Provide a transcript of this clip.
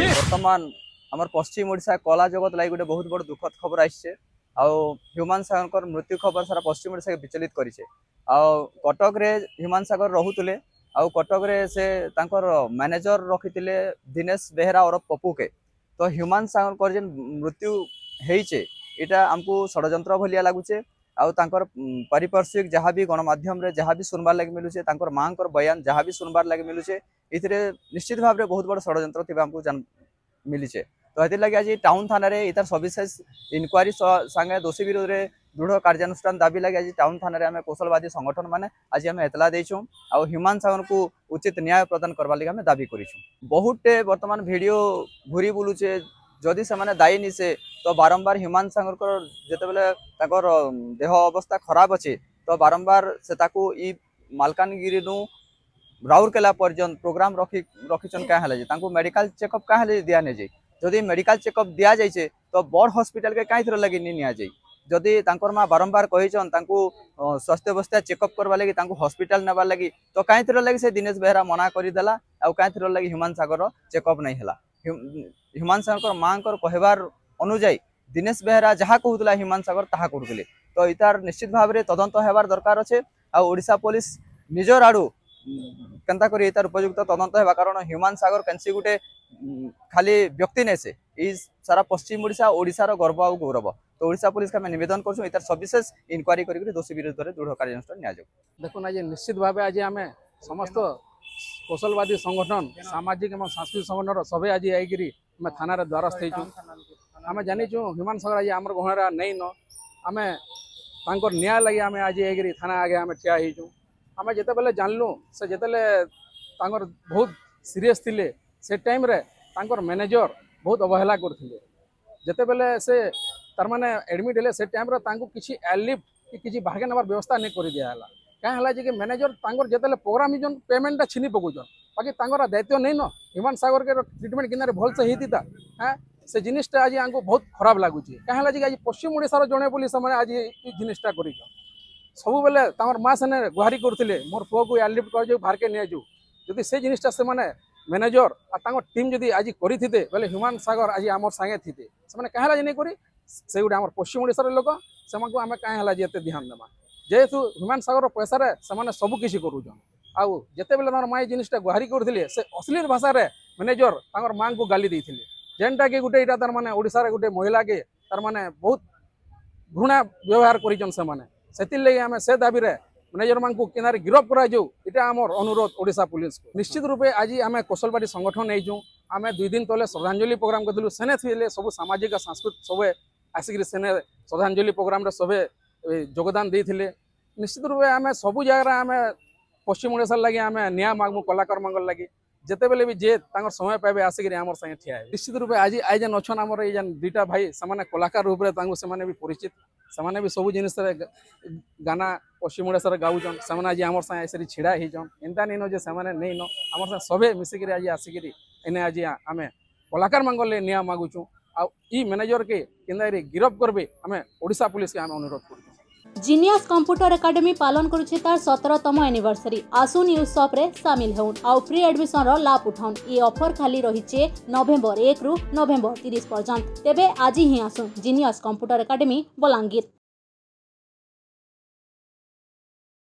बर्तमान आमर पश्चिम ओडिशा कला जगत लगी गोटे बहुत बड़ दुखद खबर आइसे ह्यूमान सागर मृत्यु खबर सारा पश्चिम ओडिशा के विचलित करिसे कटक रे ह्यूमान सागर रहुतले कटक रे से तांकर मैनेजर रखिथिले दिनेश बेहरा और पप्पू के तो ह्यूमान सागर जेन मृत्यु होइचे एटा हमको षड्यंत्र भलिया लागुचे पारिपार्श्विक जहाँ भी गणमाध्यम रे जहाँ भी सुनबार लगे मिलूचे माँ बयान जहाँ भी सुनबार लगे मिलूचे इथिरे निश्चित भाव में बहुत बड़ षड्यंत्र थी हमको मिलीचे तो ये लगे आज टाउन थाना रे इतार सविशेष इनक्वारी संगे दोषी विरोध में दृढ़ कार्यानुष्ठान दाबी लगे आज टाउन थाना रे कौशलवादी संगठन माने आज आम एतला देछुं आ ह्यूमान सागर को उचित न्याय प्रदान करवा लगे दाबी करिछुं। बहुते वर्तमान वीडियो घूरी बुलूचे जदि से माने दायी निसे तो बारंबार ह्यूमान सागर जितेबाला देह अवस्था खराब अच्छे तो बारंबार से ताकू ई मालकानगिरी राउरकेला पर्यंत प्रोग्राम रखिछन क्या मेडिकल चेकअप क्या दिया नहीं जाए जदि मेडिकल चेकअप दिया जाइए तो बड़ हॉस्पिटल के कहीं थर लगी नि जाए जदि माँ बारंबार कहीचन स्वास्थ्य अवस्था चेकअप करवा लगी हॉस्पिटल नेबा लगी तो कहीं थर लगी से दिनेश बेहरा मना करदेला आ कहीं थर लगी ह्यूमान सागर चेकअप नहीं है। ह्यूमान सागर माँ कहबार अनुजाई दिनेश बेहरा जहाँ कहूला ह्यूमान सागर ताहा करुले तो इतार निश्चित भाव में तदंत होबार दरकार अच्छे ओडिशा पुलिस निजर आड़ू केनता करी इतार उपयुक्त तदंत होगा कारण ह्यूमान सागर कैंसी गोटे खाली व्यक्ति नहीं से सारा पश्चिम ओडिशा ओडिशार गर्व और गौरव तो ओडिशा पुलिस का निवेदन कर इतार सविशेष इनक्वारी कर दोषी विरुद्ध में दृढ़ कार्यानुष्ठान निया देखुन आज निश्चित भाव आज आम समस्त कौशलवादी संगठन सामाजिक और सांस्कृतिक संगठन सभी आज आई थाना द्वारस्थ होइछु आम जानीचु ह्यूमान सागर आज आम गहना नहीं न आम न्याय लगे आम आज आई थाना आगे आम ठिया होइछु आम जिते जानलु से जिते बहुत सीरीयस थिले से टाइम रे तांकर मैनेजर बहुत अवहेला करथिले जिते बेले से तार माने एडमिट हेले से टाइम रे तांको किछि एलिफ कि किछि भागे नबार व्यवस्था नहीं कर दिया हला क्या हला जे मैनेजर तांकर जिते प्रोग्राम जन पेमेंट छिनी पकुजन बाकी तांकर दायित्व नहीं न ह्यूमान सागर के ट्रिटमेंट किनारे भल से हेतिता हाँ से जिनिसटा आज आंको बहुत खराब लागुची क्या हला जे आज पश्चिम ओडिशार जणे बोली से आज ई जिनिसटा करिछन सब बेले तांकर माँ सेने गुहारी करथिले मोर पुओ को एलिफ्ट कर जो बाहर के नहीं जाऊ जदि से जिनिसटा से माने मैनेजर आ टीम जदि आज करथिते बेले ह्यूमान सागर आज आमर संगे थिते से माने काहेला जे नहीं करी से गुडे आमर पश्चिम ओडिशार लोक से मानको आमे काहे हला जे एते ध्यान देमा जेहेतु ह्यूमान सागर पैसा रे से माने सब किछि करूजन आउ जते बेले तांकर माँ जिनिसटा गुहारी करथिले से अश्लील भाषा रे मैनेजर तांकर माँ को गाली देथिले जेनटा के गुटे इटा तार माने ओडिसा रे गुटे महिला के तार माने बहुत घृणा व्यवहार करिजन से माने सेति लगे आम से दाबी रे मैनेजर मान को किनारे गिरफ्त करा जाऊ इटा आमर अनुरोध ओडिशा पुलिस को निश्चित रूपे आज आम कौशलवादी संगठन नहीं आम 2 दिन तले श्रद्धांजलि प्रोग्राम करूँ सेने थे सब सामाजिक सांस्कृतिक सबे आसिक सेने श्रद्धांजलि प्रोग्राम सबे योगदान देते निश्चित रूपे आम सबू जगह आम पश्चिम ओडिशा लगे आम न्याय मांगू कलाकार मांग लगे जिते बेले भी जे समय पाइबे आसिक आम संगे ठिया निश्चित रूपे आज आई जेन अच्छन आमर ये दुईटा भाई से कलाकार रूप से भी परिचित से भी सब जिन गाना पश्चिम ओडिशा गाऊन से आज आम संगे छिड़ा होचन एंता नहीं न जे नहीं न आम संगे सभे मिसिक आज आसिक एने आज आम कलाकार मांगले न्याय मागुचु आ मैनेजर के केन्दा गिरफ्त करबे आम ओडिशा पुलिस के आम अनुरोध करूँ। जीनियस कंप्यूटर एकेडमी पालन करुछि तार 17तम एनिवर्सरी आसुन न्यूज शॉप रे शामिल होउन आ फ्री एडमिशन रो लाभ उठाउन ई ऑफर खाली रहिचे नवेम्बर 1 रु नवेम्बर 30 पर्यंत तेबे आज ही आसुन जीनियस कंप्यूटर एकेडमी बलांगीर।